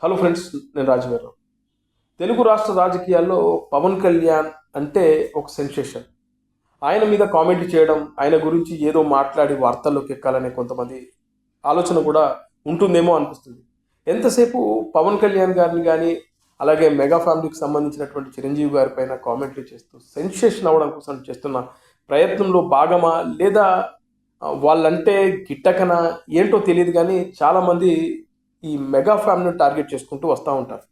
Hello friends, నేను రాజుగారు. తెలుగు రాష్ట్ర రాజకీయాల్లో పవన్ కళ్యాణ్ అంటే ఒక సెన్సేషన్. ఆయన మీద కామెంట్ చేయడం, ఆయన గురించి ఏదో మాట్లాడి వార్తల్లోకి ఎక్కాలనే కొంతమంది ఆలోచన కూడా ఉంటుందేమో అనిపిస్తుంది. ఎంతసేపు పవన్ కళ్యాణ్ గారిని కానీ, అలాగే మెగా ఫ్యామిలీకి సంబంధించినటువంటి చిరంజీవి గారి పైన కామెంట్లు చేస్తూ సెన్సేషన్ అవ్వడం కోసం చేస్తున్న ప్రయత్నంలో భాగమా, లేదా వాళ్ళంటే గిట్టకనా ఏంటో తెలియదు కానీ చాలామంది ఈ మెగా ఫ్యామిలీని టార్గెట్ చేసుకుంటూ వస్తూ ఉంటారు.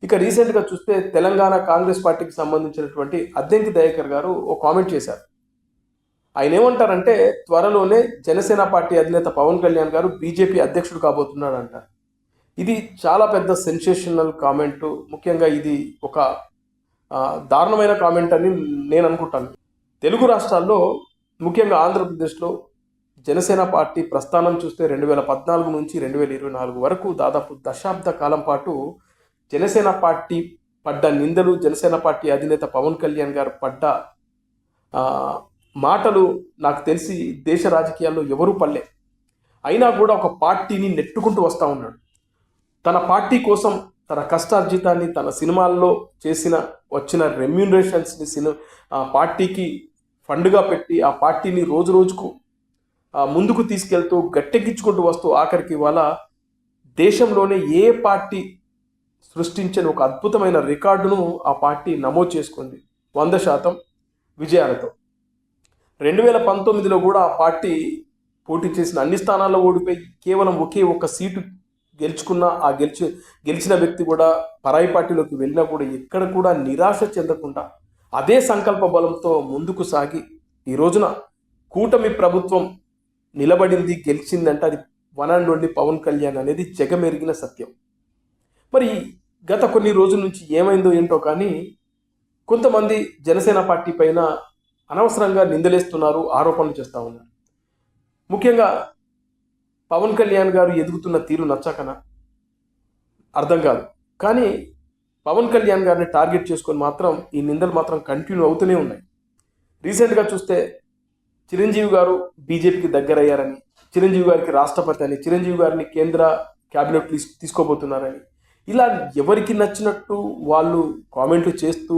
ఇక రీసెంట్గా చూస్తే తెలంగాణ కాంగ్రెస్ పార్టీకి సంబంధించినటువంటి అద్దంకి దయాకర్ గారు ఒక కామెంట్ చేశారు. ఆయన ఏమంటారంటే, త్వరలోనే జనసేన పార్టీ అధినేత పవన్ కళ్యాణ్ గారు బీజేపీ అధ్యక్షుడు కాబోతున్నాడు అంటారు. ఇది చాలా పెద్ద సెన్సేషనల్ కామెంటు. ముఖ్యంగా ఇది ఒక దారుణమైన కామెంట్ అని నేను అనుకుంటాను. తెలుగు రాష్ట్రాల్లో, ముఖ్యంగా ఆంధ్రప్రదేశ్లో జనసేన పార్టీ ప్రస్థానం చూస్తే 2014 నుంచి 2024 వరకు దాదాపు దశాబ్ద కాలం పాటు జనసేన పార్టీ పడ్డ నిందలు, జనసేన పార్టీ అధినేత పవన్ కళ్యాణ్ గారు పడ్డ మాటలు నాకు తెలిసి దేశ రాజకీయాల్లో ఎవరూ పడలే. అయినా కూడా ఒక పార్టీని నెట్టుకుంటూ వస్తూ ఉన్నాడు. తన పార్టీ కోసం తన కష్టార్జితాన్ని, తన సినిమాల్లో వచ్చిన రెమ్యూనరేషన్స్ని పార్టీకి ఫండ్గా పెట్టి ఆ పార్టీని రోజు రోజుకు ముందుకు తీసుకెళ్తూ గట్టెక్కించుకుంటూ వస్తూ ఆఖరికి ఇవాళ దేశంలోనే ఏ పార్టీ సృష్టించిన ఒక అద్భుతమైన రికార్డును ఆ పార్టీ నమోదు చేసుకుంది 100% విజయాలతో. 2019లో కూడా ఆ పార్టీ పోటీ చేసిన అన్ని స్థానాల్లో ఓడిపోయి కేవలం ఒకే ఒక్క సీటు గెలుచుకున్న గెలిచిన వ్యక్తి కూడా పరాయి పార్టీలోకి వెళ్ళినా కూడా ఎక్కడ కూడా నిరాశ చెందకుండా అదే సంకల్ప బలంతో ముందుకు సాగి ఈ రోజున కూటమి ప్రభుత్వం నిలబడింది, గెలిచిందంటే అది one and only Pawan Kalyan అనేది జగమెరిగిన సత్యం. మరి గత కొన్ని రోజుల నుంచి ఏమైందో ఏంటో కానీ కొంతమంది జనసేన పార్టీ పైన అనవసరంగా నిందలేస్తున్నారు, ఆరోపణలు చేస్తూ ఉన్నారు. ముఖ్యంగా పవన్ కళ్యాణ్ గారు ఎదుగుతున్న తీరు నచ్చకనా అర్థం కాదు, కానీ పవన్ కళ్యాణ్ గారిని టార్గెట్ చేసుకొని మాత్రం ఈ నిందలు మాత్రం కంటిన్యూ అవుతూనే ఉన్నాయి. రీసెంట్గా చూస్తే చిరంజీవి గారు బీజేపీకి దగ్గరయ్యారని, చిరంజీవి గారికి రాష్ట్రపతి అని, చిరంజీవి గారిని కేంద్ర క్యాబినెట్ తీసుకోబోతున్నారని, ఇలా ఎవరికి నచ్చినట్టు వాళ్ళు కామెంట్లు చేస్తూ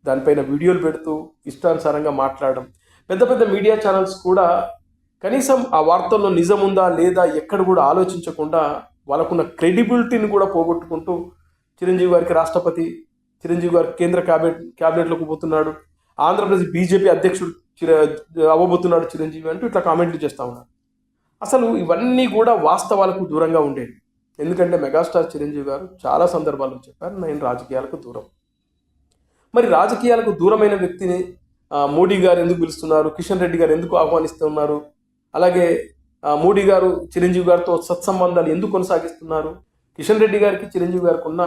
దానిపైన వీడియోలు పెడుతూ ఇష్టానుసారంగా మాట్లాడడం. పెద్ద పెద్ద మీడియా ఛానల్స్ కూడా కనీసం ఆ వార్తల్లో నిజం ఉందా లేదా ఎక్కడ కూడా ఆలోచించకుండా వాళ్ళకున్న క్రెడిబిలిటీని కూడా పోగొట్టుకుంటూ చిరంజీవి గారికి రాష్ట్రపతి, చిరంజీవి గారికి కేంద్ర క్యాబినెట్లోకి పోతున్నాడు, ఆంధ్రప్రదేశ్ బీజేపీ అధ్యక్షుడు అవ్వబోతున్నాడు చిరంజీవి అంటూ ఇట్లా కామెంట్లు చేస్తూ ఉన్నారు. అసలు ఇవన్నీ కూడా వాస్తవాలకు దూరంగా ఉండేవి. ఎందుకంటే మెగాస్టార్ చిరంజీవి గారు చాలా సందర్భాల్లో చెప్పారు, నేను రాజకీయాలకు దూరం. మరి రాజకీయాలకు దూరమైన వ్యక్తిని మోడీ గారు ఎందుకు పిలుస్తున్నారు, కిషన్ రెడ్డి గారు ఎందుకు ఆహ్వానిస్తున్నారు, అలాగే మోడీ గారు చిరంజీవి గారితో సత్సంబంధాలు ఎందుకు కొనసాగిస్తున్నారు? కిషన్ రెడ్డి గారికి చిరంజీవి గారికి ఉన్న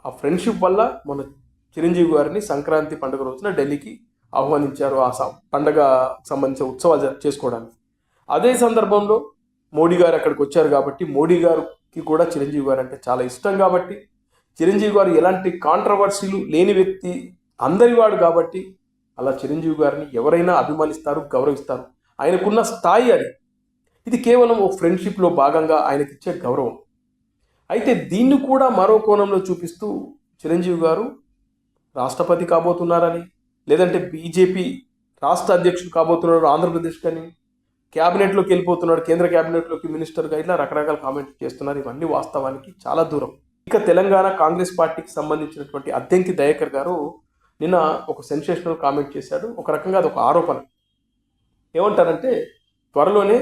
ఆ ఫ్రెండ్షిప్ వల్ల మన చిరంజీవి గారిని సంక్రాంతి పండుగ రోజున ఢిల్లీకి ఆహ్వానించారు, ఆ పండగ సంబంధించిన ఉత్సవాలు చేసుకోవడానికి. అదే సందర్భంలో మోడీ గారు అక్కడికి వచ్చారు కాబట్టి మోడీ గారికి కూడా చిరంజీవి గారు అంటే చాలా ఇష్టం కాబట్టి, చిరంజీవి గారు ఎలాంటి కాంట్రవర్సీలు లేని వ్యక్తి, అందరివాడు కాబట్టి అలా చిరంజీవి గారిని ఎవరైనా అభిమానిస్తారు, గౌరవిస్తారు. ఆయనకున్న స్థాయి అది. ఇది కేవలం ఓ ఫ్రెండ్షిప్లో భాగంగా ఆయనకి ఇచ్చే గౌరవం. అయితే దీన్ని కూడా మరో కోణంలో చూపిస్తూ చిరంజీవి గారు రాష్ట్రపతి కాబోతున్నారని, లేదంటే బీజేపీ రాష్ట్ర అధ్యక్షుడు కాబోతున్నాడు ఆంధ్రప్రదేశ్ కానీ, క్యాబినెట్లోకి వెళ్ళిపోతున్నాడు, కేంద్ర క్యాబినెట్లోకి మినిస్టర్గా, ఇట్లా రకరకాల కామెంట్లు చేస్తున్నారు. ఇవన్నీ వాస్తవానికి చాలా దూరం. ఇక తెలంగాణ కాంగ్రెస్ పార్టీకి సంబంధించినటువంటి అద్దంకి దయాకర్ గారు నిన్న ఒక సెన్సేషనల్ కామెంట్ చేశాడు. ఒక రకంగా అది ఒక ఆరోపణ. ఏమంటారంటే, త్వరలోనే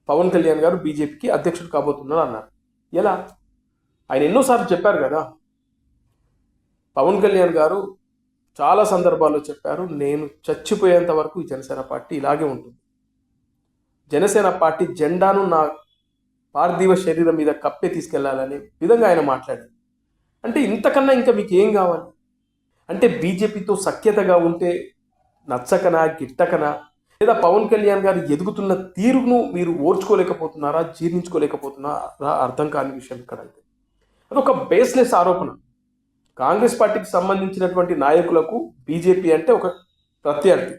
పవన్ కళ్యాణ్ గారు బీజేపీకి అధ్యక్షుడు కాబోతున్నారు అన్నారు. ఎలా? ఆయన ఎన్నోసార్లు చెప్పారు కదా, పవన్ కళ్యాణ్ గారు చాలా సందర్భాల్లో చెప్పారు, నేను చచ్చిపోయేంత వరకు ఈ జనసేన పార్టీ ఇలాగే ఉంటుంది, జనసేన పార్టీ జెండాను నా పార్థివ శరీరం మీద కప్పే తీసుకెళ్లాలనే విధంగా ఆయన మాట్లాడారు. అంటే ఇంతకన్నా ఇంకా మీకు ఏం కావాలి? అంటే బీజేపీతో సఖ్యతగా ఉంటే నచ్చకనా, గిట్టకనా, లేదా పవన్ కళ్యాణ్ గారు ఎదుగుతున్న తీరును మీరు ఓర్చుకోలేకపోతున్నారా, జీర్ణించుకోలేకపోతున్నారా? అర్థం కాని విషయం ఇక్కడ. అయితే అదొక బేస్లెస్ ఆరోపణ. కాంగ్రెస్ పార్టీకి సంబంధించినటువంటి నాయకులకు బీజేపీ అంటే ఒక ప్రత్యర్థి.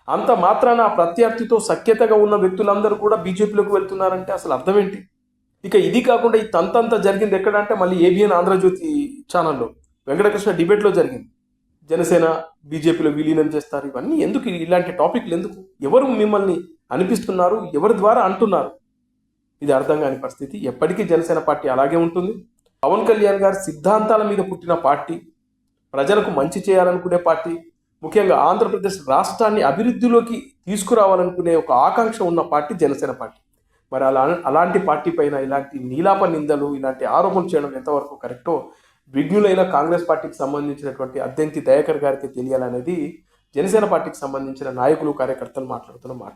అంత మాత్రాన ఆ ప్రత్యర్థితో సఖ్యతగా ఉన్న వ్యక్తులందరూ కూడా బీజేపీలోకి వెళ్తున్నారంటే అసలు అర్థం ఏంటి? ఇక ఇది కాకుండా ఈ తంతంతా జరిగింది ఎక్కడంటే మళ్ళీ ఏబిఎన్ ఆంధ్రజ్యోతి ఛానల్లో వెంకటకృష్ణ డిబేట్లో జరిగింది. జనసేన బీజేపీలో విలీనం చేస్తారు, ఇవన్నీ ఎందుకు? ఇలాంటి టాపిక్లు ఎందుకు? ఎవరు మిమ్మల్ని అనిపిస్తున్నారు, ఎవరి ద్వారా అంటున్నారు? ఇది అర్థం కాని పరిస్థితి. ఎప్పటికీ జనసేన పార్టీ అలాగే ఉంటుంది. పవన్ కళ్యాణ్ గారి సిద్ధాంతాల మీద పుట్టిన పార్టీ, ప్రజలకు మంచి చేయాలనుకునే పార్టీ, ముఖ్యంగా ఆంధ్రప్రదేశ్ రాష్ట్రాన్ని అభివృద్ధిలోకి తీసుకురావాలనుకునే ఒక ఆకాంక్ష ఉన్న పార్టీ జనసేన పార్టీ. మరి అలాంటి పార్టీ పైన ఇలాంటి నీలాప నిందలు, ఇలాంటి ఆరోపణలు చేయడం ఎంతవరకు కరెక్టో విఘ్నులైన కాంగ్రెస్ పార్టీకి సంబంధించినటువంటి అద్దంకి దయాకర్ గారికి తెలియాలనేది జనసేన పార్టీకి సంబంధించిన నాయకులు, కార్యకర్తలు మాట్లాడుతున్న మాట.